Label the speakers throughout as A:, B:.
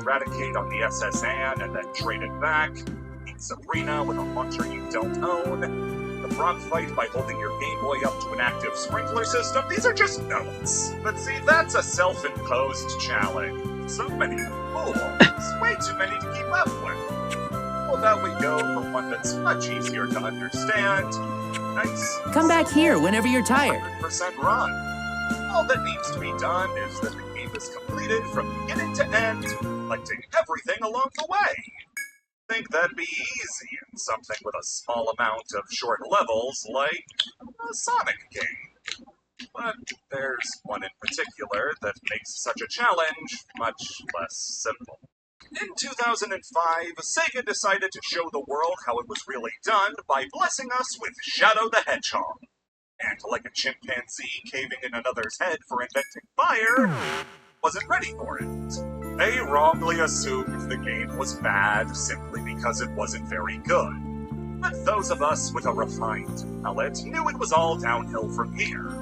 A: Eradicate on the SS Anne and then trade it back. Beat Sabrina with a launcher you don't own. The frog fight by holding your Game Boy up to an active sprinkler system. These are just notes. But see, that's a self-imposed challenge. So many rules. Way too many to keep up with. Well, now we go for one that's much easier to understand. Nice.
B: Come back here whenever you're tired.
A: 100% run. All that needs to be done is that the game is completed from beginning to end, collecting everything along the way. Think that'd be easy in something with a small amount of short levels, like a Sonic game. But there's one in particular that makes such a challenge much less simple. In 2005, Sega decided to show the world how it was really done by blessing us with Shadow the Hedgehog. And like a chimpanzee caving in another's head for inventing fire, wasn't ready for it. They wrongly assumed the game was bad simply because it wasn't very good. But those of us with a refined palate knew it was all downhill from here.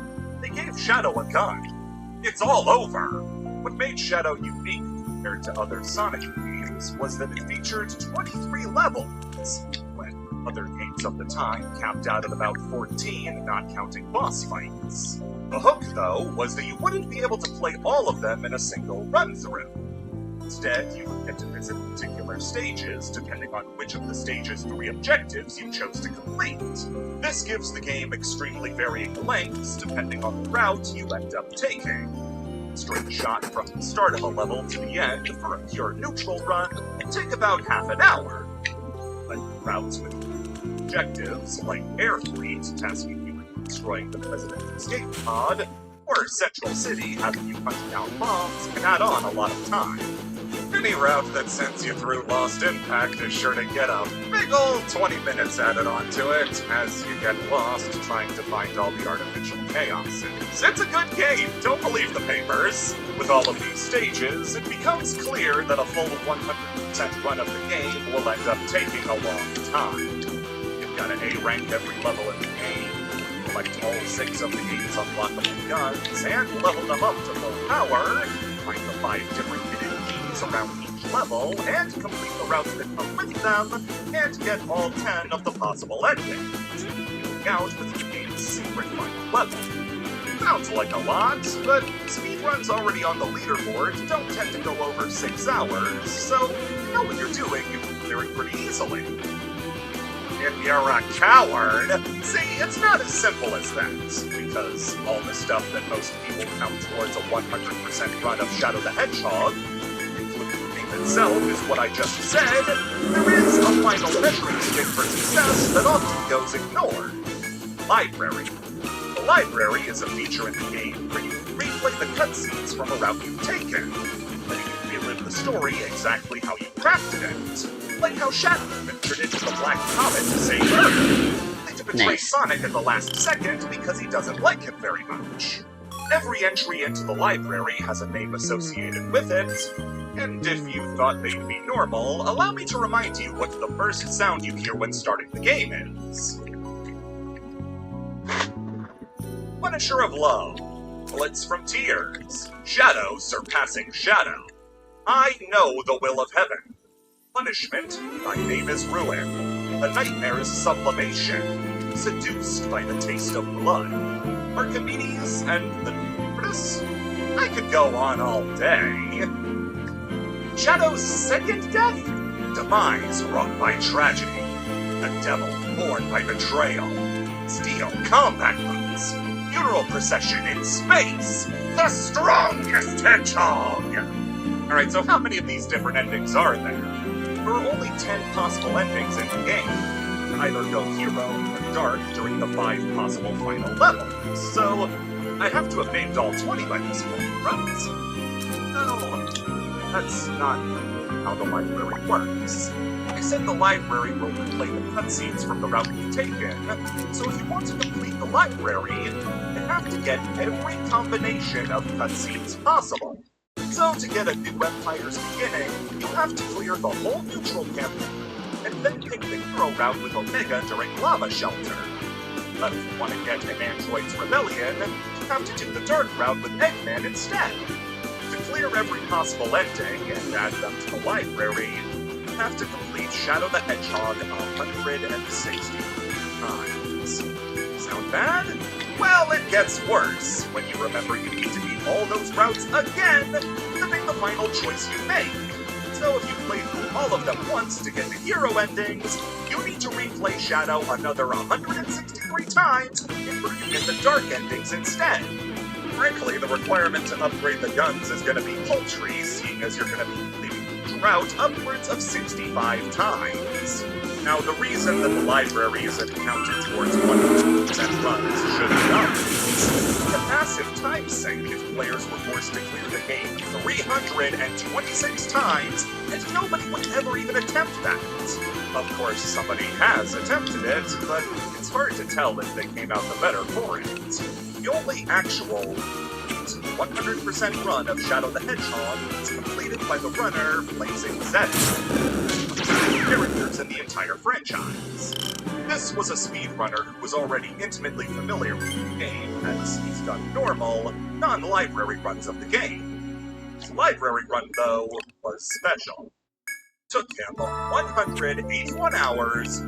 A: They gave Shadow a gun. It's all over! What made Shadow unique compared to other Sonic games was that it featured 23 levels, when other games of the time capped out at about 14, not counting boss fights. The hook, though, was that you wouldn't be able to play all of them in a single run-through. Instead, you would get to visit particular stages, depending on which of the stage's 3 objectives you chose to complete. This gives the game extremely varying lengths, depending on the route you end up taking. Straight shot from the start of a level to the end for a pure neutral run can take about half an hour. But routes with objectives, like Air Fleet, tasking you with destroying the President's escape pod, or Central City having you hunt down bombs, can add on a lot of time. Any route that sends you through Lost Impact is sure to get a big old 20 minutes added onto it as you get lost trying to find all the artificial chaos. It's a good game, don't believe the papers. With all of these stages, it becomes clear that a full 100% run of the game will end up taking a long time. You've got to A-rank every level in the game, collect all 6 of the game's unlockable guns, and level them up to full power, find the 5 different hidden keys around each level, and complete the routes that come with them, and get all 10 of the possible endings, dealing out with the game's secret final level. Sounds like a lot, but speedruns already on the leaderboard don't tend to go over 6 hours, so you know what you're doing, you can clear it pretty easily. If you're a coward, see, it's not as simple as that, because all the stuff that most people count towards a 100% run of Shadow the Hedgehog, including the game itself, is what I just said, there is a final measuring stick for success that often goes ignored. Library. The library is a feature in the game where you can replay the cutscenes from a route you've taken, letting you relive the story exactly how you crafted it. Like how Shadow ventured into the Black Comet to save Earth. And to betray Sonic at the last second because he doesn't like him very much. Every entry into the library has a name associated with it, and if you thought they'd be normal, allow me to remind you what the first sound you hear when starting the game is. Punisher of Love. Bullets from Tears. Shadow surpassing Shadow. I know the will of heaven. Punishment, my name is Ruin. The nightmare's sublimation. Seduced by the taste of blood. Archimedes and the Nudibris? I could go on all day. Shadow's second death? Demise wrought by tragedy. The devil born by betrayal. Steel combat boots. Funeral procession in space. The strongest hedgehog! Alright, so how many of these different endings are there? There are only 10 possible endings in the game. You can either go hero or dark during the 5 possible final levels, so I have to have named all 20 by this point, right? No, that's not how the library works. I said the library will replay the cutscenes from the route you've taken, so if you want to complete the library, you have to get every combination of cutscenes possible. So to get a new Empire's beginning, you have to clear the whole neutral campaign, and then pick the hero route with Omega during Lava Shelter. But if you want to get an Android's Rebellion, you have to do the dark route with Eggman instead. To clear every possible ending and add them to the library, you have to complete Shadow the Hedgehog 160 times. Sound bad? Well, it gets worse when you remember you need to beat all those routes again to make the final choice you make. So if you played through all of them once to get the hero endings, you need to replay Shadow another 163 times in order to get the dark endings instead. Frankly, the requirement to upgrade the guns is going to be paltry, seeing as you're going to be completing each route upwards of 65 times. Now, the reason that the library isn't counted towards 100% runs should be obvious. A massive time sink if players were forced to clear the game 326 times, and nobody would ever even attempt that. Of course, somebody has attempted it, but it's hard to tell if they came out the better for it. The only actual 100% run of Shadow the Hedgehog is completed by the runner Blazing Zed, characters in the entire franchise. This was a speedrunner who was already intimately familiar with the game, as he's done normal, non-library runs of the game. His library run, though, was special. Took him 181 hours,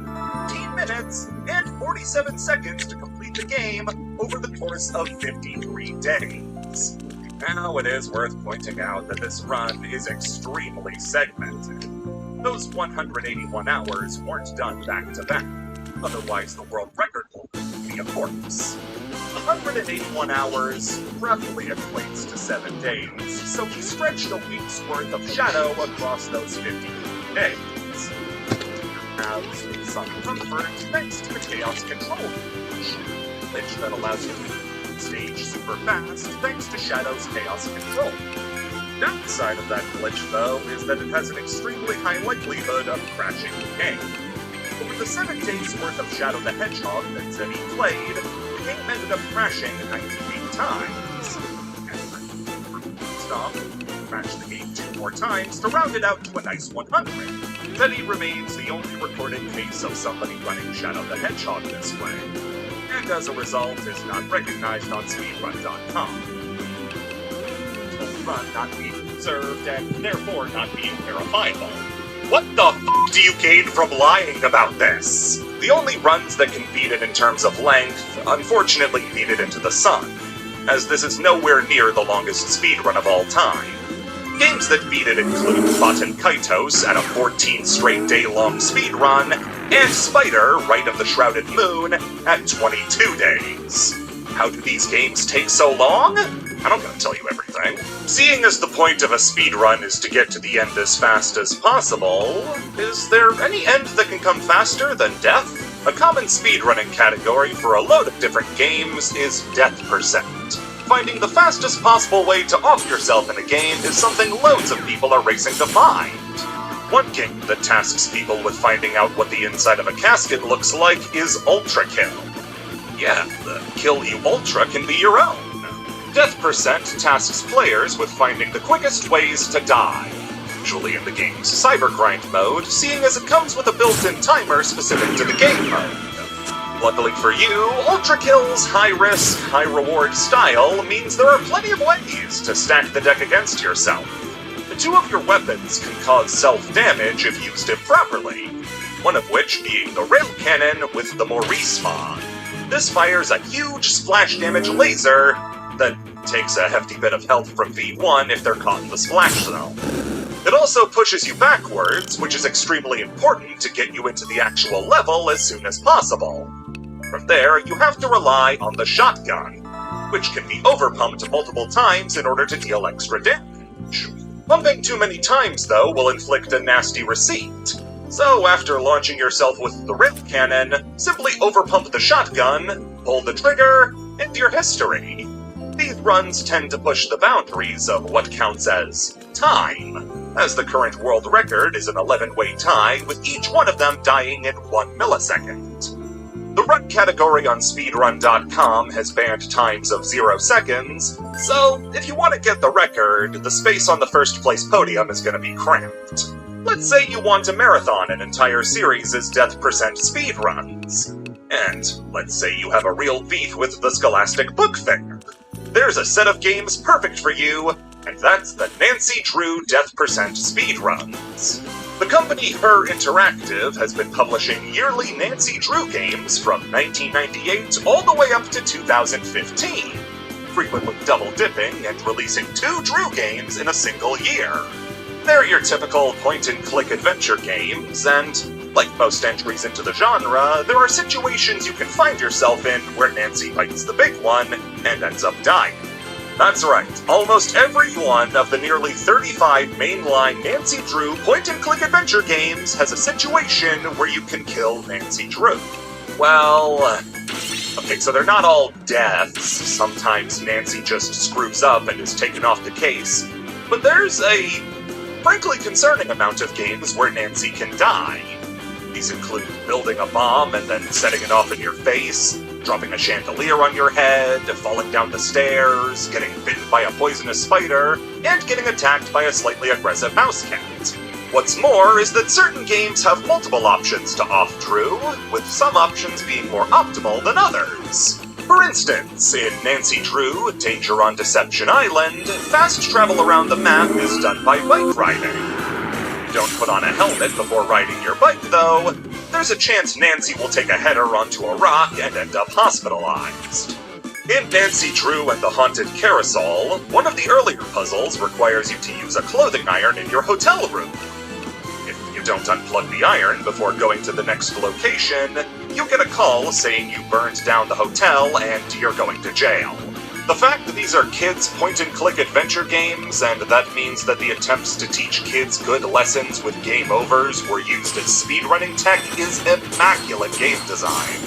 A: 15 minutes, and 47 seconds to complete the game over the course of 53 days. Now, it is worth pointing out that this run is extremely segmented. Those 181 hours weren't done back-to-back, otherwise the world record holder would be a corpse. 181 hours roughly equates to 7 days, so he stretched a week's worth of Shadow across those 53 days. You have some comfort thanks to the Chaos Control glitch that allows you to stage super fast thanks to Shadow's Chaos Control. The downside of that glitch, though, is that it has an extremely high likelihood of crashing the game. Over the 7 days worth of Shadow the Hedgehog that Zeddy played, the game ended up crashing 98 times. And stop, crash the game 2 more times to round it out to a nice 100. Zeddy remains the only recorded case of somebody running Shadow the Hedgehog this way, and as a result is not recognized on speedrun.com. Run not being observed and therefore not being verifiable. What the f*** do you gain from lying about this? The only runs that can beat it in terms of length, unfortunately beat it into the sun, as this is nowhere near the longest speedrun of all time. Games that beat it include Button Kaitos at a 14 straight day-long speedrun, and Spider, Rite of the Shrouded Moon, at 22 days. How do these games take so long? I'm not gonna tell you everything. Seeing as the point of a speedrun is to get to the end as fast as possible, is there any end that can come faster than death? A common speedrunning category for a load of different games is death percent. Finding the fastest possible way to off yourself in a game is something loads of people are racing to find. One game that tasks people with finding out what the inside of a casket looks like is Ultra Kill. Yeah, the kill you ultra can be your own. Death percent tasks players with finding the quickest ways to die, usually in the game's cybergrind mode, seeing as it comes with a built-in timer specific to the game mode. Luckily for you, Ultra Kill's high-risk, high-reward style means there are plenty of ways to stack the deck against yourself. The 2 of your weapons can cause self-damage if used improperly, one of which being the rail cannon with the Maurice mod. This fires a huge splash damage laser that takes a hefty bit of health from V1 if they're caught in the splash zone. It also pushes you backwards, which is extremely important to get you into the actual level as soon as possible. From there, you have to rely on the shotgun, which can be overpumped multiple times in order to deal extra damage. Pumping too many times, though, will inflict a nasty receipt. So after launching yourself with the rail cannon, simply overpump the shotgun, pull the trigger, and your history. These runs tend to push the boundaries of what counts as time, as the current world record is an 11-way tie, with each one of them dying in 1 millisecond. The run category on speedrun.com has banned times of 0 seconds, so if you want to get the record, the space on the first place podium is going to be cramped. Let's say you want to marathon an entire series' death percent speedruns. And let's say you have a real beef with the Scholastic Book Fair. There's a set of games perfect for you, And that's the Nancy Drew Death Percent Speedruns. The company Her Interactive has been publishing yearly Nancy Drew games from 1998 all the way up to 2015, frequently double-dipping and releasing 2 Drew games in a single year. They're your typical point-and-click adventure games, and, like most entries into the genre, there are situations you can find yourself in where Nancy bites the big one and ends up dying. That's right, almost every one of the nearly 35 mainline Nancy Drew point-and-click adventure games has a situation where you can kill Nancy Drew. Well, okay, so they're not all deaths. Sometimes Nancy just screws up and is taken off the case. But there's a frankly concerning amount of games where Nancy can die. These include building a bomb and then setting it off in your face, dropping a chandelier on your head, falling down the stairs, getting bitten by a poisonous spider, and getting attacked by a slightly aggressive mouse cat. What's more is that certain games have multiple options to off Drew, with some options being more optimal than others. For instance, in Nancy Drew, Danger on Deception Island, fast travel around the map is done by bike riding. Don't put on a helmet before riding your bike, though. There's a chance Nancy will take a header onto a rock and end up hospitalized. In Nancy Drew and the Haunted Carousel, one of the earlier puzzles requires you to use a clothing iron in your hotel room. If you don't unplug the iron before going to the next location, you get a call saying you burned down the hotel and you're going to jail. The fact that these are kids' point-and-click adventure games, and that means that the attempts to teach kids good lessons with game overs were used as speedrunning tech, is immaculate game design.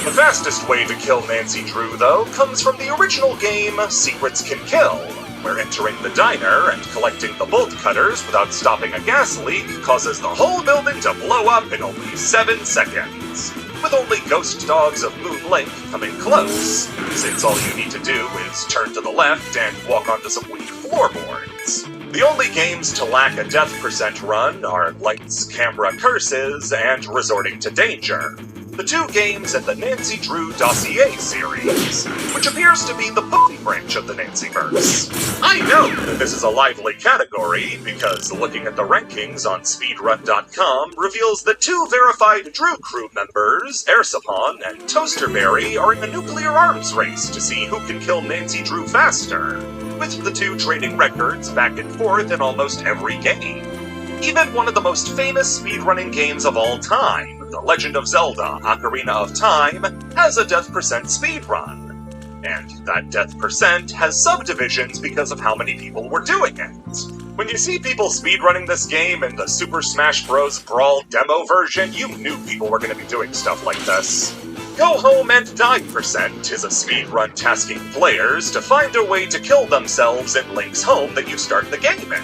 A: The fastest way to kill Nancy Drew, though, comes from the original game Secrets Can Kill, where entering the diner and collecting the bolt cutters without stopping a gas leak causes the whole building to blow up in only 7 seconds. With only ghost dogs of Moon Lake coming close, since all you need to do is turn to the left and walk onto some weak floorboards. The only games to lack a death percent run are Lights, Camera, Curses, and Resorting to Danger, the 2 games in the Nancy Drew Dossier series, which appears to be the Putin branch of the Nancyverse. I know that this is a lively category, because looking at the rankings on speedrun.com reveals that 2 verified Drew crew members, Ersapon and Toasterberry, are in a nuclear arms race to see who can kill Nancy Drew faster, with the 2 trading records back and forth in almost every game. Even one of the most famous speedrunning games of all time, The Legend of Zelda: Ocarina of Time, has a death percent speedrun. And that death percent has subdivisions because of how many people were doing it. When you see people speedrunning this game in the Super Smash Bros. Brawl demo version, you knew people were going to be doing stuff like this. Go Home and Die percent is a speedrun tasking players to find a way to kill themselves in Link's home that you start the game in.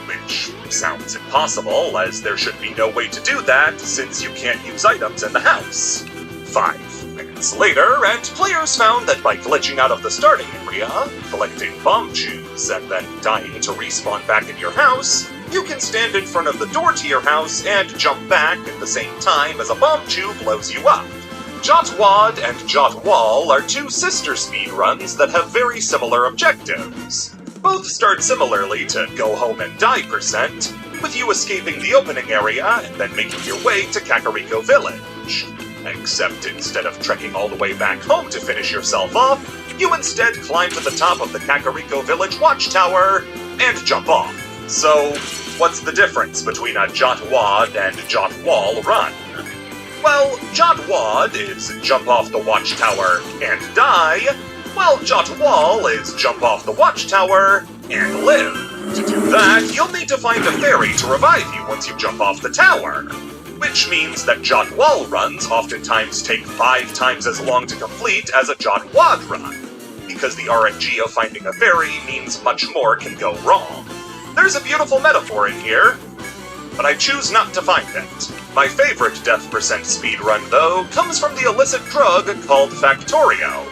A: Which sounds impossible, as there should be no way to do that, since you can't use items in the house. 5 minutes later, and players found that by glitching out of the starting area, collecting bomb chews, and then dying to respawn back in your house, you can stand in front of the door to your house and jump back at the same time as a bomb chew blows you up. Jot Wad and Jot Wall are 2 sister speedruns that have very similar objectives. Both start similarly to Go Home and Die percent, with you escaping the opening area and then making your way to Kakariko Village. Except instead of trekking all the way back home to finish yourself off, you instead climb to the top of the Kakariko Village watchtower and jump off. So, what's the difference between a Jot Wad and Jot Wall run? Well, Jot Wad is jump off the watchtower and die, while Jot Wall is jump off the watchtower and live. To do that, you'll need to find a fairy to revive you once you jump off the tower. Which means that Jot Wall runs oftentimes take 5 times as long to complete as a Jot Wad run, because the RNG of finding a fairy means much more can go wrong. There's a beautiful metaphor in here, but I choose not to find it. My favorite death percent speedrun, though, comes from the illicit drug called Factorio.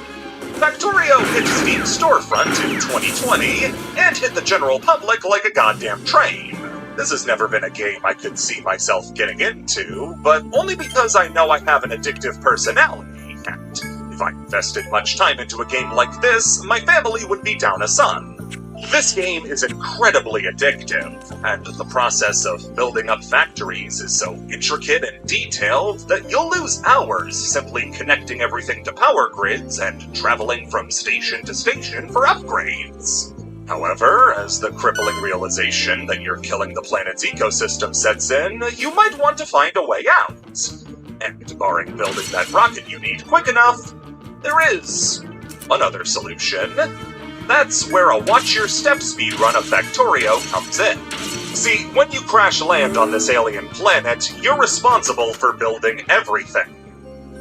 A: Factorio hit Steam's storefront in 2020, and hit the general public like a goddamn train. This has never been a game I could see myself getting into, but only because I know I have an addictive personality, and if I invested much time into a game like this, my family would be down a son. This game is incredibly addictive, and the process of building up factories is so intricate and detailed that you'll lose hours simply connecting everything to power grids and traveling from station to station for upgrades. However, as the crippling realization that you're killing the planet's ecosystem sets in, you might want to find a way out. And barring building that rocket you need quick enough, there is another solution. That's where a watch-your-step speedrun of Factorio comes in. See, when you crash land on this alien planet, you're responsible for building everything.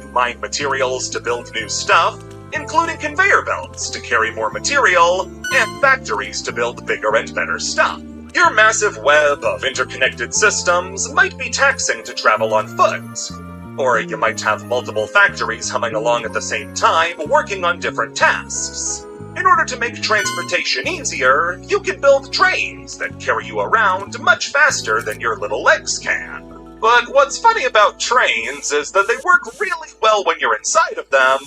A: You mine materials to build new stuff, including conveyor belts to carry more material, and factories to build bigger and better stuff. Your massive web of interconnected systems might be taxing to travel on foot. Or you might have multiple factories humming along at the same time, working on different tasks. In order to make transportation easier, you can build trains that carry you around much faster than your little legs can. But what's funny about trains is that they work really well when you're inside of them,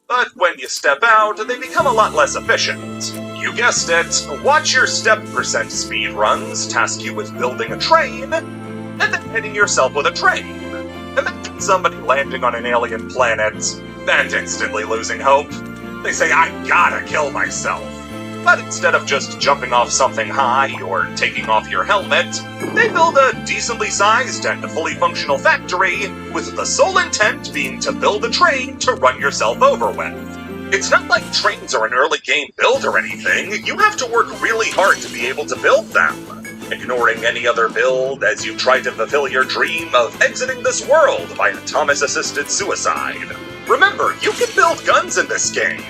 A: but when you step out, they become a lot less efficient. You guessed it, watch your step percent speedruns task you with building a train, and then hitting yourself with a train. Imagine somebody landing on an alien planet, and instantly losing hope. They say, I gotta kill myself. But instead of just jumping off something high or taking off your helmet, they build a decently sized and fully functional factory with the sole intent being to build a train to run yourself over with. It's not like trains are an early game build or anything. You have to work really hard to be able to build them, ignoring any other build as you try to fulfill your dream of exiting this world by Thomas-assisted suicide. Remember, you can build guns in this game.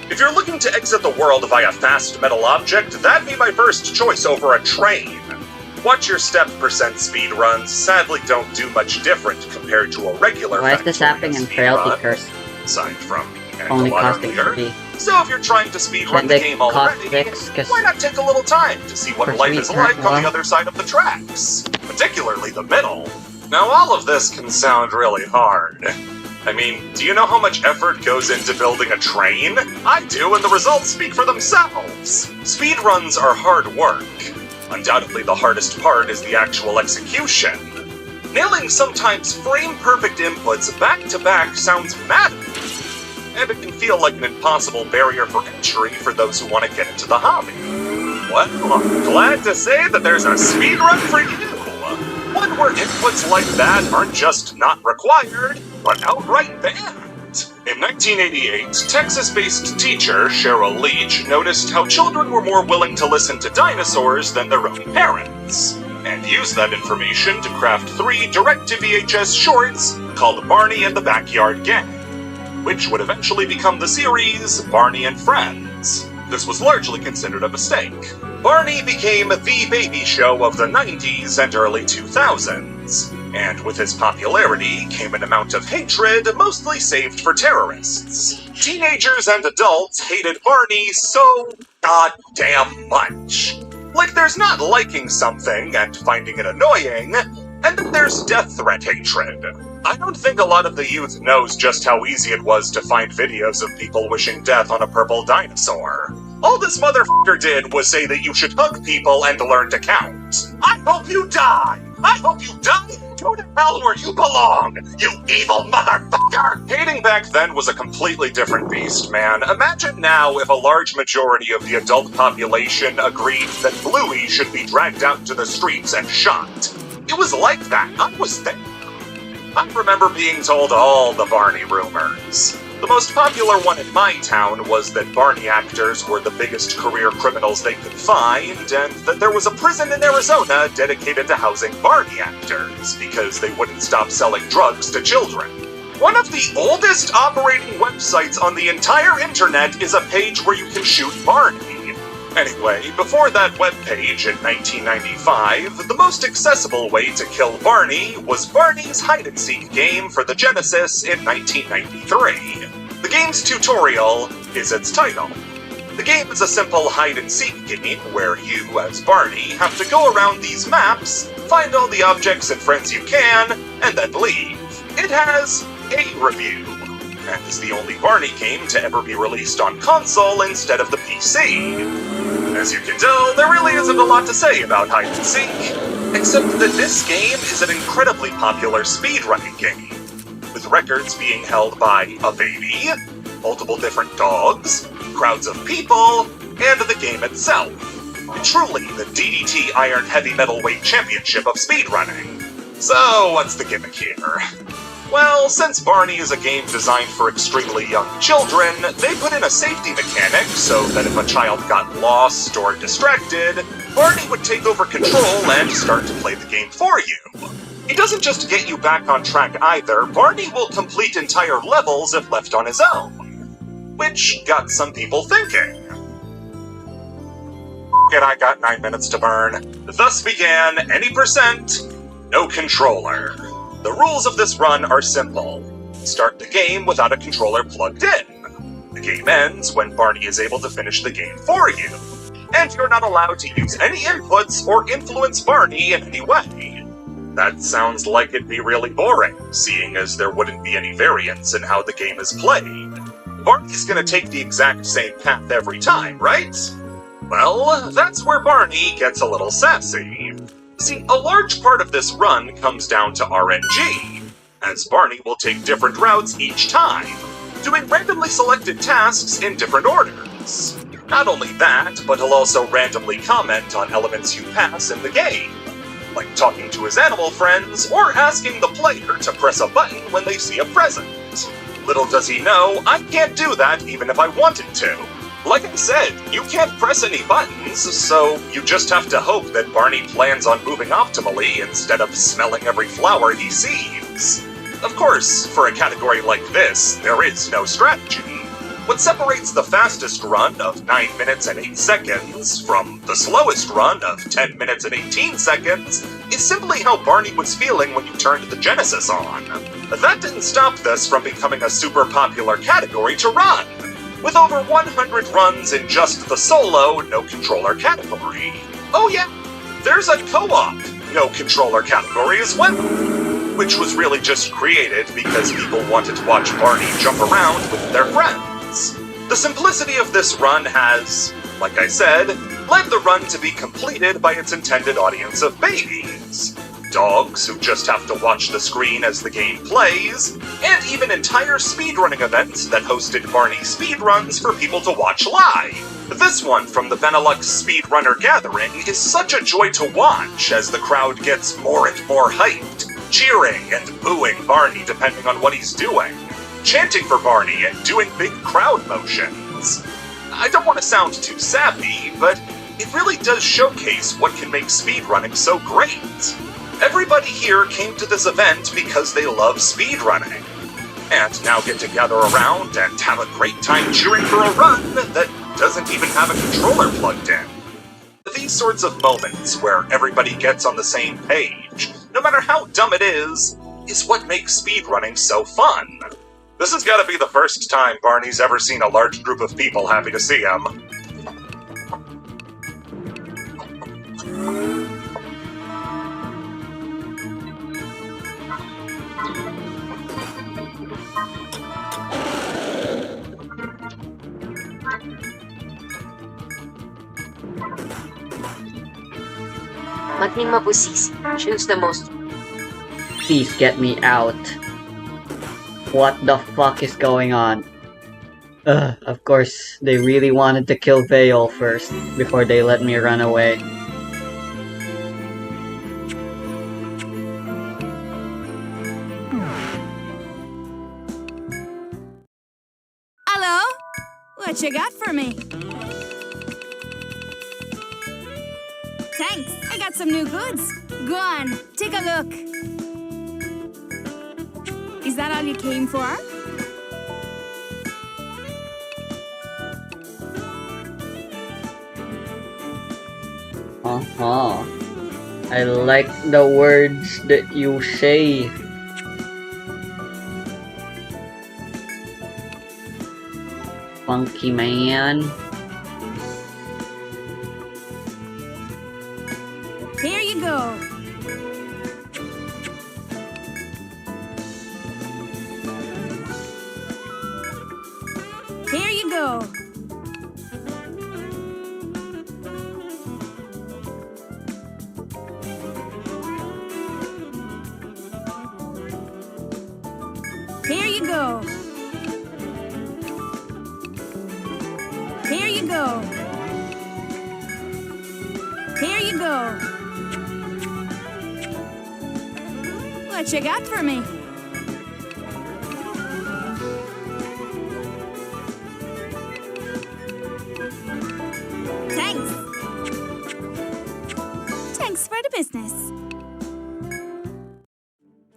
A: If you're looking to exit the world via fast metal object, that'd be my first choice over a train. Watch your step percent speedruns sadly don't do much different compared to a regular
C: Why is this happening in Frailty Curse?
A: Aside from
C: Only
A: a lot
C: costing
A: earlier.
C: 3.
A: So if you're trying to speedrun the game already, why not take a little time to see what life is like on the other side of the tracks? Particularly the middle. Now all of this can sound really hard. I mean, do you know how much effort goes into building a train? I do, and the results speak for themselves. Speedruns are hard work. Undoubtedly the hardest part is the actual execution. Nailing sometimes frame-perfect inputs back-to-back sounds mad, and it can feel like an impossible barrier for entry for those who want to get into the hobby. Well, I'm glad to say that there's a speedrun for you! One where inputs like that aren't just not required, but outright banned. In 1988, Texas-based teacher Cheryl Leach noticed how children were more willing to listen to dinosaurs than their own parents, and used that information to craft 3 direct-to-VHS shorts called Barney and the Backyard Gang, which would eventually become the series Barney and Friends. This was largely considered a mistake. Barney became the baby show of the 90s and early 2000s, and with his popularity came an amount of hatred mostly saved for terrorists. Teenagers and adults hated Barney so goddamn much. Like there's not liking something and finding it annoying, and then there's death threat hatred. I don't think a lot of the youth knows just how easy it was to find videos of people wishing death on a purple dinosaur. All this motherfucker did was say that you should hug people and learn to count. I hope you die! I hope you die! Go to hell where you belong, you evil motherfucker! Hating back then was a completely different beast, man. Imagine now if a large majority of the adult population agreed that Bluey should be dragged out into the streets and shot. It was like that. I was there. I remember being told all the Barney rumors. The most popular one in my town was that Barney actors were the biggest career criminals they could find, and that there was a prison in Arizona dedicated to housing Barney actors, because they wouldn't stop selling drugs to children. One of the oldest operating websites on the entire internet is a page where you can shoot Barney. Anyway, before that webpage in 1995, the most accessible way to kill Barney was Barney's hide-and-seek game for the Genesis in 1993. The game's tutorial is its title. The game is a simple hide-and-seek game where you, as Barney, have to go around these maps, find all the objects and friends you can, and then leave. It has a review, and is the only Barney game to ever be released on console instead of the PC. As you can tell, there really isn't a lot to say about hide and seek, except that this game is an incredibly popular speedrunning game, with records being held by a baby, multiple different dogs, crowds of people, and the game itself. Truly the DDT Iron Heavy Metalweight Championship of speedrunning. So, what's the gimmick here? Well, since Barney is a game designed for extremely young children, they put in a safety mechanic so that if a child got lost or distracted, Barney would take over control and start to play the game for you. He doesn't just get you back on track either, Barney will complete entire levels if left on his own. Which got some people thinking. And I got 9 minutes to burn. Thus began any percent, no controller. The rules of this run are simple. Start the game without a controller plugged in. The game ends when Barney is able to finish the game for you. And you're not allowed to use any inputs or influence Barney in any way. That sounds like it'd be really boring, seeing as there wouldn't be any variance in how the game is played. Barney's gonna take the exact same path every time, right? Well, that's where Barney gets a little sassy. See, a large part of this run comes down to RNG, as Barney will take different routes each time, doing randomly selected tasks in different orders. Not only that, but he'll also randomly comment on elements you pass in the game, like talking to his animal friends or asking the player to press a button when they see a present. Little does he know, I can't do that even if I wanted to. Like I said, you can't press any buttons, so you just have to hope that Barney plans on moving optimally instead of smelling every flower he sees. Of course, for a category like this, there is no strategy. What separates the fastest run of 9 minutes and 8 seconds from the slowest run of 10 minutes and 18 seconds is simply how Barney was feeling when you turned the Genesis on. That didn't stop this from becoming a super popular category to run, with over 100 runs in just the solo no-controller category. Oh yeah, there's a co-op no-controller category as well, which was really just created because people wanted to watch Barney jump around with their friends. The simplicity of this run has, like I said, led the run to be completed by its intended audience of babies. Dogs who just have to watch the screen as the game plays, and even entire speedrunning events that hosted Barney speedruns for people to watch live. This one from the Benelux Speedrunner Gathering is such a joy to watch as the crowd gets more and more hyped, cheering and booing Barney depending on what he's doing, chanting for Barney and doing big crowd motions. I don't want to sound too sappy, but it really does showcase what can make speedrunning so great. Everybody here came to this event because they love speedrunning, and now get to gather around and have a great time cheering for a run that doesn't even have a controller plugged in. These sorts of moments where everybody gets on the same page, no matter how dumb it is what makes speedrunning so fun. This has got to be the first time Barney's ever seen a large group of people happy to see him.
C: Maging mabusisi. Choose the most.
D: Please get me out. What the fuck is going on? Of course, they really wanted to kill Vale first, before they let me run away.
E: Hello? What you got for me? Thanks, I got some new goods. Go on, take a look. Is that all you came for?
D: I like the words that you say. Funky man.
E: Here you go. Here you go. go. Here you go. What you got for me? Thanks. Thanks for the business.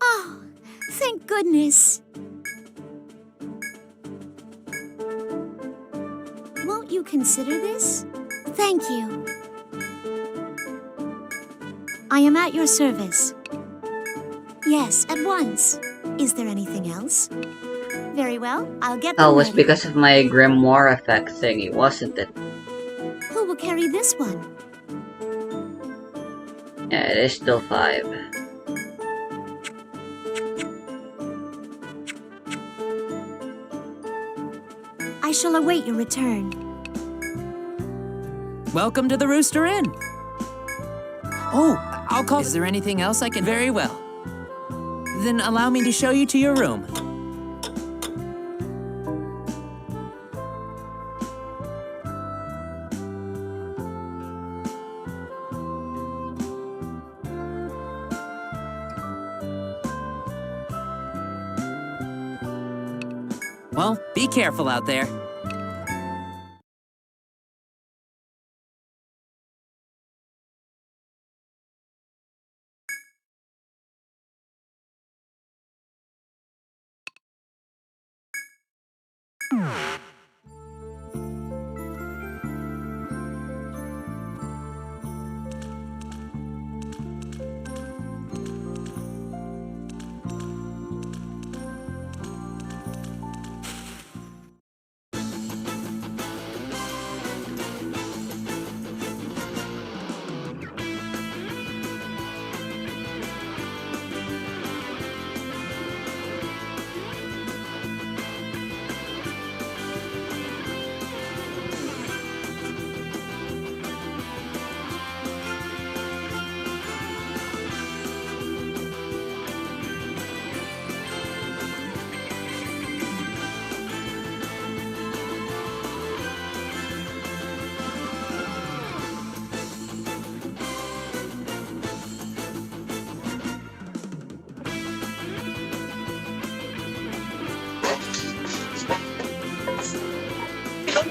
E: Oh, thank goodness. Won't you consider this? Thank you. I am at your service. Yes, at once. Is there anything else? Very well, I'll get them
D: Oh, it was
E: ready.
D: because of my grimoire effect thingy, wasn't it?
E: Who will carry this one?
D: Yeah, it is still 5.
E: I shall await your return.
B: Welcome to the Rooster Inn. Oh, I'll call. Is there anything else I can? Very well. Then allow me to show you to your room. Well, be careful out there.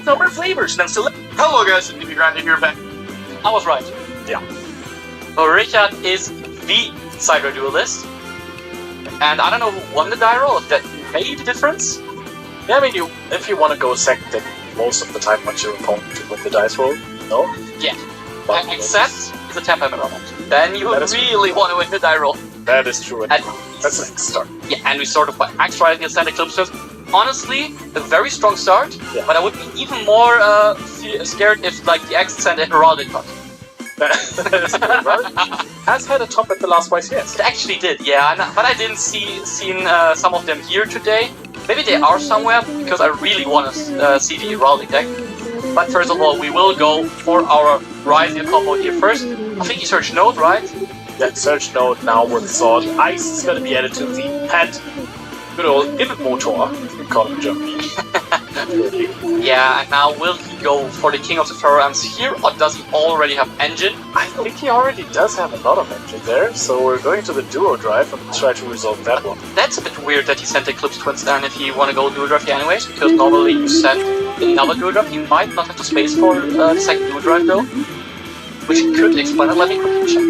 F: Number of flavors then select. Hello guys, it's Grande here back. I was right. Yeah. So Richard is the Cyber Duelist. And I don't know who won the die roll, if that made a difference.
G: Yeah, I mean, if you want to go second, then most of the time want your opponent to win the dice roll. No?
F: Yeah.
G: But
F: Except it's a tempo element. Then you really want to win the die roll.
G: that is true.
F: And-
G: That's an start.
F: Yeah, and we sort of extra against Santa Eclipse. Honestly, a very strong start,
G: Yeah.
F: but I would be even more scared if like the X sent a heraldic cut.
G: Has had a top at the last YCS.
F: It actually did, yeah, but I didn't see some of them here today. Maybe they are somewhere, because I really want to see the heraldic deck. But first of all, we will go for our Rising combo here first. I think you search Node, right?
G: Yeah, search node now with Sword. Ice is going to be added to the pet. Good old Motor, we call him in Germany.
F: Yeah, and now will he go for the King of the Pharaohs here, or does he already have Engine?
G: I think he already does have a lot of engine there, so we're going to the Duo Drive and try to resolve that one.
F: That's a bit weird that he sent Eclipse Twins down if you want to go Dual Drive anyways, because normally you send another Dual Drive. You might not have the space for the second Dual Drive though, which could explain it. Let me quickly check.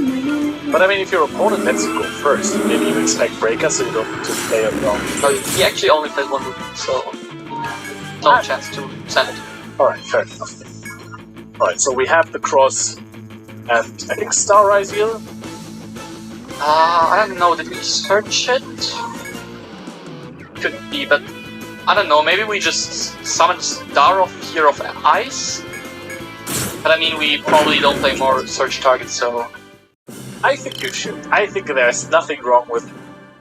G: But I mean, if your opponent lets you go first, maybe you expect Breaker so you don't need to play it long.
F: No, he actually only plays one move, so no chance to send it.
G: Alright, fair enough. Alright, so we have the Cross and I think Star Rise here.
F: I don't know, did we search it? Could be, but I don't know, maybe we just summon Star of here of Ice? But I mean, we probably don't play more search targets, so...
G: I think you should. I think there's nothing wrong with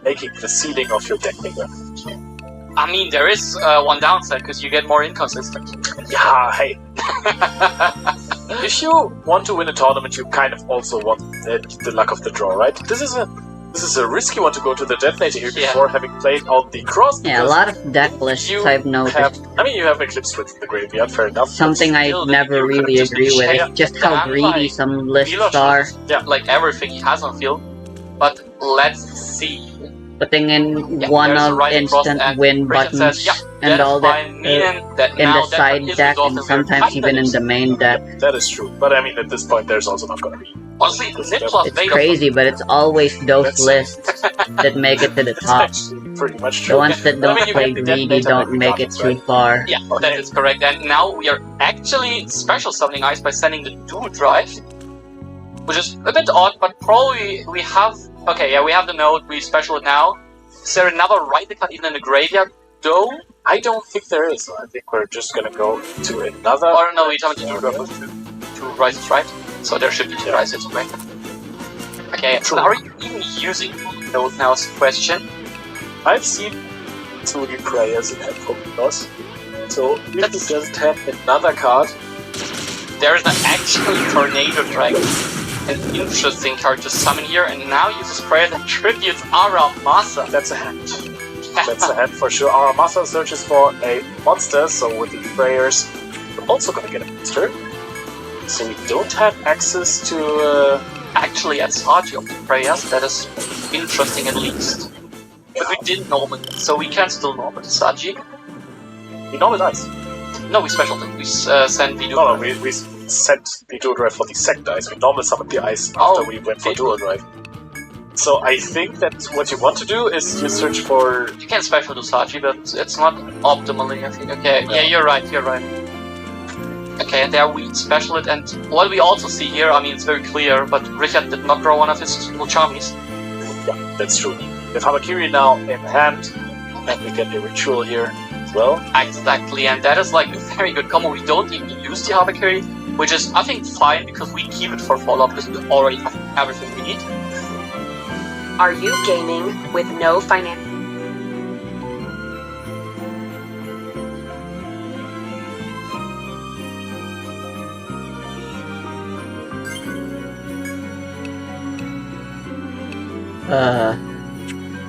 G: making the ceiling of your deck bigger.
F: I mean, there is one downside, because you get more inconsistent.
G: Yeah, hey. If you want to win a tournament, you kind of also want the luck of the draw, right? This is a This is a risky one to go to the detonator here
F: Yeah.
G: before having played out the cross.
D: Yeah, a
G: because
D: lot of deck lists
G: you
D: I've noticed.
G: you have Eclipse with the graveyard, fair enough.
D: Something I
F: Still,
D: never
F: you could
D: really
F: just
D: agree with
F: check
D: is just how
F: down,
D: greedy
F: like,
D: some lists
F: Wheeler
D: are.
F: chooses, like everything he has on field. But let's see.
D: Putting in
F: Yeah,
D: one
F: there's a
D: of
F: rising cross
D: instant
F: and
D: win
F: Christian
D: buttons
F: says, yeah,
D: and
F: that is
D: all that
F: fine, meaning that
D: in
F: now
D: the
F: that
D: side
F: is
D: deck
F: resolved
D: and
F: and we're
D: sometimes even in
F: kinda
D: the main deck.
G: That is true, but I mean, at this point, there's also not gonna be.
F: honestly, Nip plus
D: It's
F: Veil.
D: crazy, but it's always those
G: That's-
D: lists that make it to the
G: It's
D: top.
G: actually pretty much
D: The
G: true.
D: ones that
G: But I
D: don't
G: mean, you
D: play
G: have the
D: greedy
G: detonator
D: don't
G: like
D: make it
G: regardless,
D: too
G: right?
D: far.
F: Yeah, that is correct. And now we are actually special summoning Ice by sending the Dual Drive, which is a bit odd, but probably we have. Okay, yeah, we have the note. We special it now. Is there another right card even in the graveyard? Though,
G: I don't think there is. I think we're just gonna go to another.
F: or no, we have to do two rises, right? So there should be two rises, right? Okay, so are you even using note now? Is the question.
G: I've seen 2D prayers in Pokémon. So if he doesn't have another card,
F: There is an actual Tornado Dragon, an interesting card to summon here, and now uses prayer that tributes Aramasa.
G: that's a hand. That's a hand for sure. Our Masa searches for a monster, so with the prayers, we're also gonna get a monster. So we don't have access to.
F: Actually, at Saji of the prayers, that is interesting at least. But we didn't normal it, so we can still normal the Saji.
G: We normal dice.
F: No, we special it. We send the
G: No, we sent the dual drive for the second dice. We normal summoned the ice after we went for dual drive. So I think that what you want to do is you search for.
F: You can special do Saji, but it's not optimally, I think. Okay, yeah, you're right, you're right. Okay, and there we special it, and what we also see here, I mean, it's very clear, but Richard did not draw one of his Charmies.
G: Yeah, that's true. We have Hamakiri now in hand, and we get a ritual here as well.
F: Exactly, and that is like a very good combo. We don't even use the Habakiri, which is, I think, fine, because we keep it for follow-up, because we already have everything we need.
H: Are you gaming with no finance?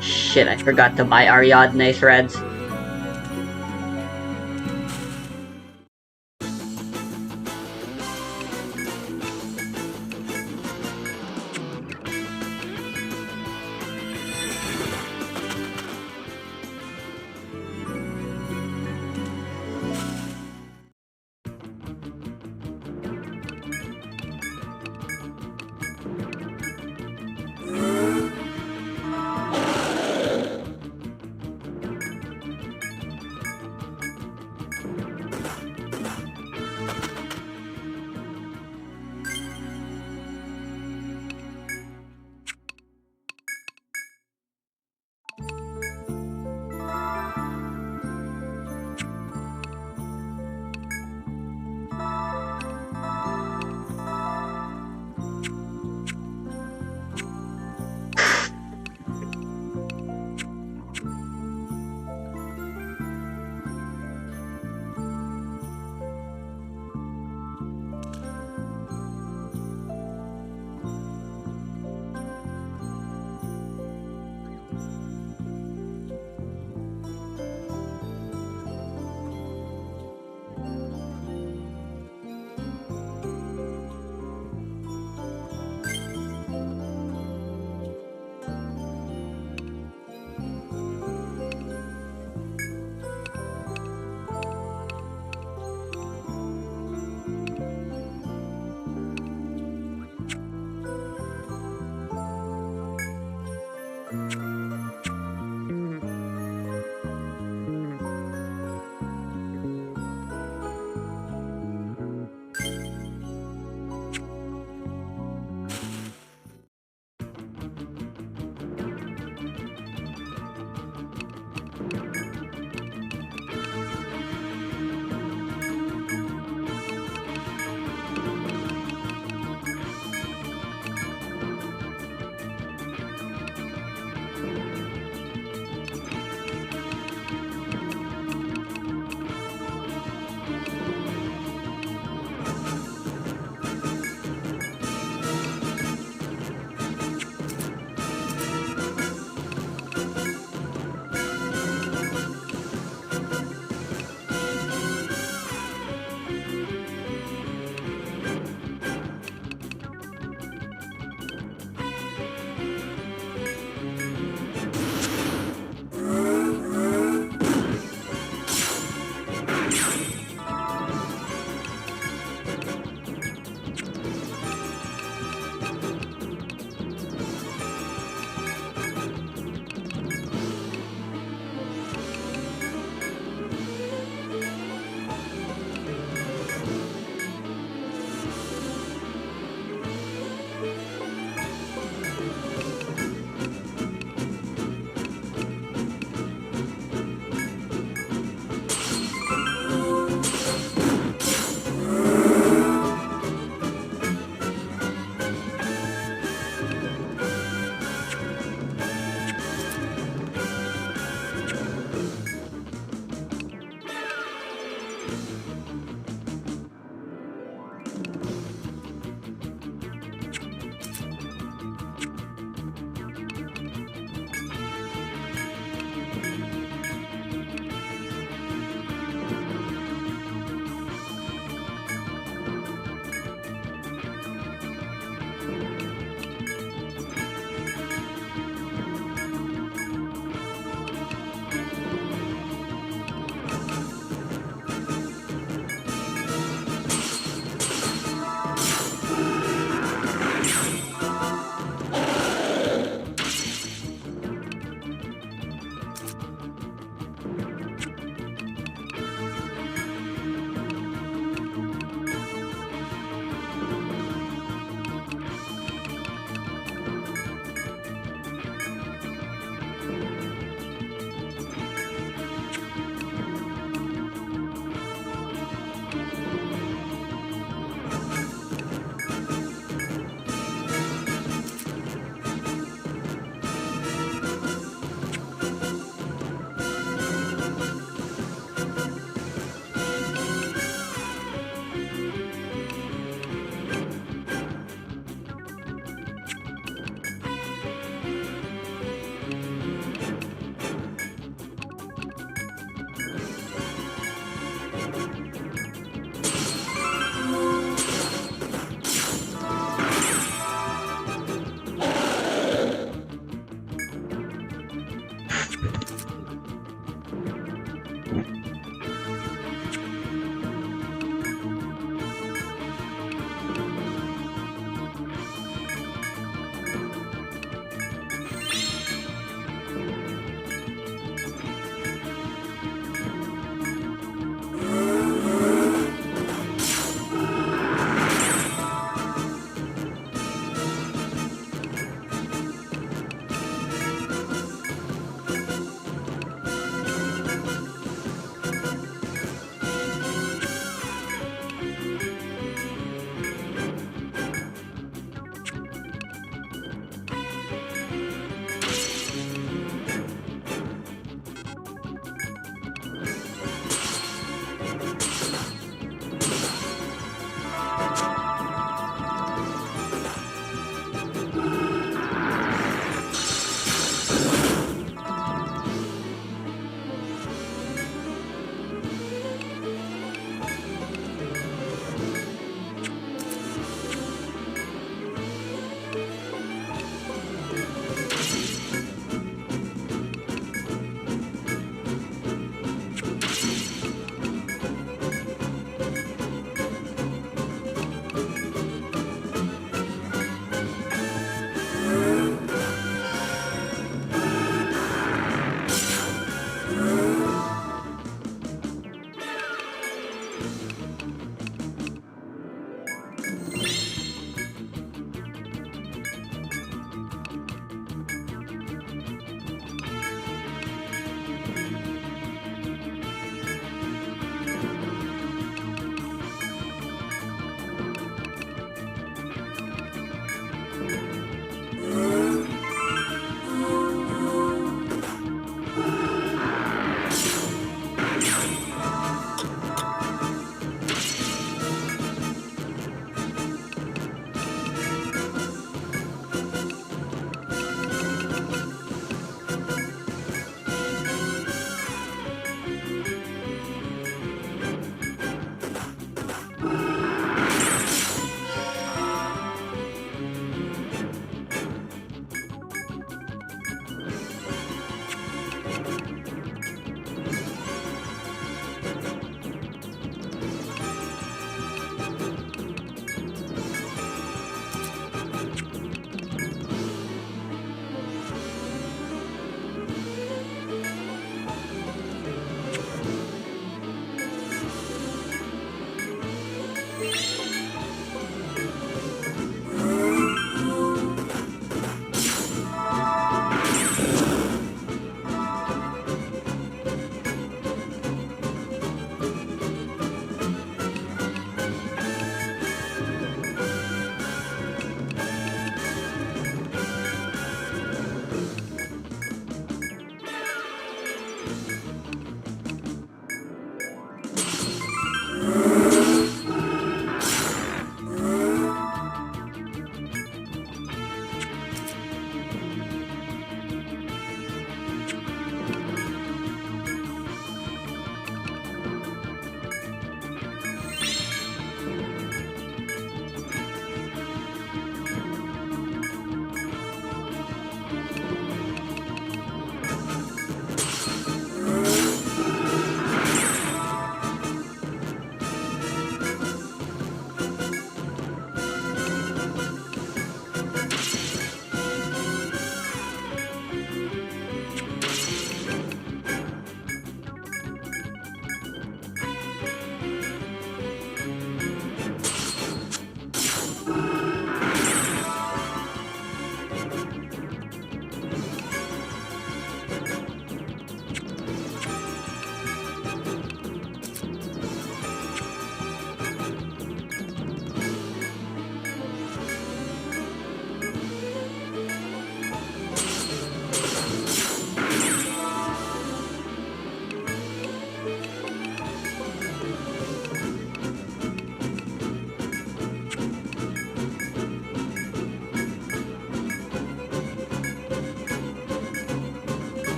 D: Shit, I forgot to buy Ariadne threads.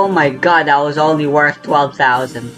D: Oh my god, that was only worth 12,000.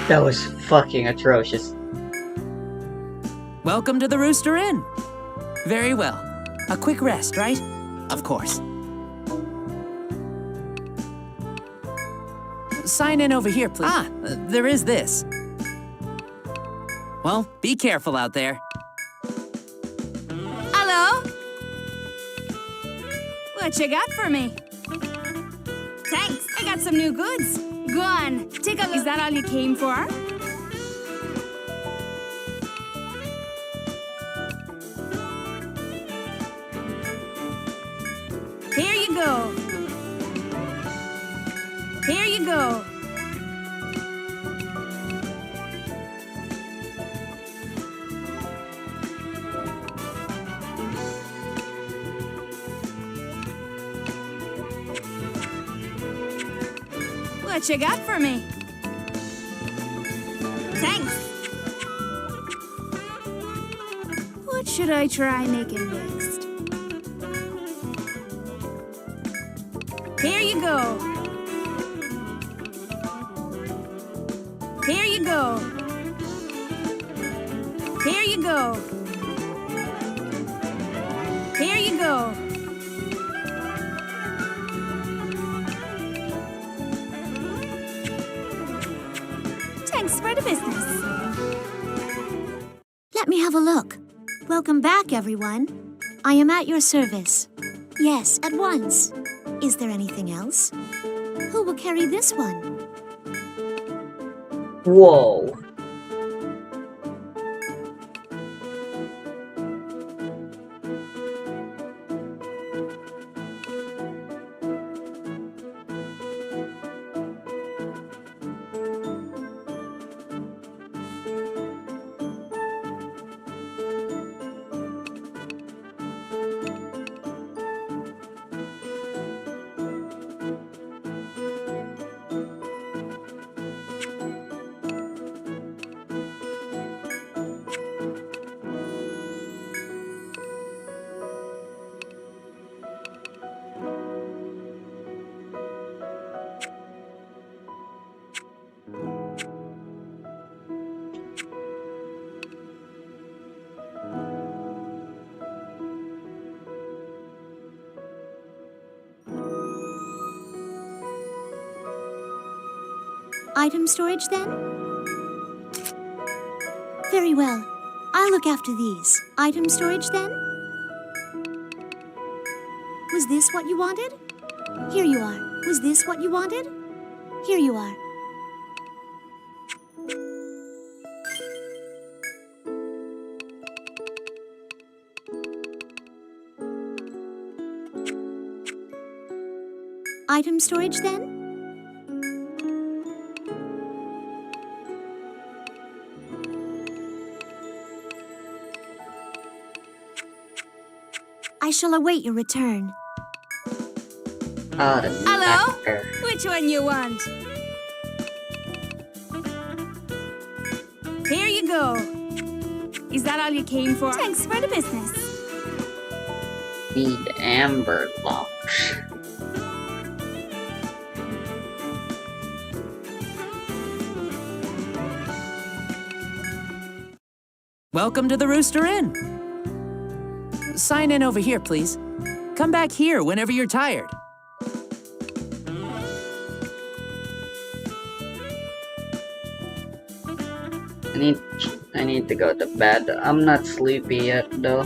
D: That was fucking atrocious.
B: Welcome to the Rooster Inn. Very well. A quick rest, right? Of course. Sign in over here, please. There is this. Well, be careful out there.
I: Hello? What you got for me? Thanks, I got some new goods. Go on, take a look. Is that all you came for? Here you go. Here you go. What you got for me? Thanks. What should I try making next? Here you go. Here you go. Here you go. Here you go. Thanks for the business.
E: Let me have a look. Welcome back, everyone. I am at your service. Yes, at once. Is there anything else? Who will carry this one?
D: Whoa.
E: Item storage, then? Very well. I'll look after these. Item storage, then? Was this what you wanted? Here you are. Was this what you wanted? Here you are. Item storage, then? I shall await your return.
I: Hello? Which one you want? Here you go. Is that all you came for? Thanks for the business.
D: Need amber locks.
B: Welcome to the Rooster Inn. Sign in over here, please. Come back here whenever you're tired.
D: I need to go to bed. I'm not sleepy yet though.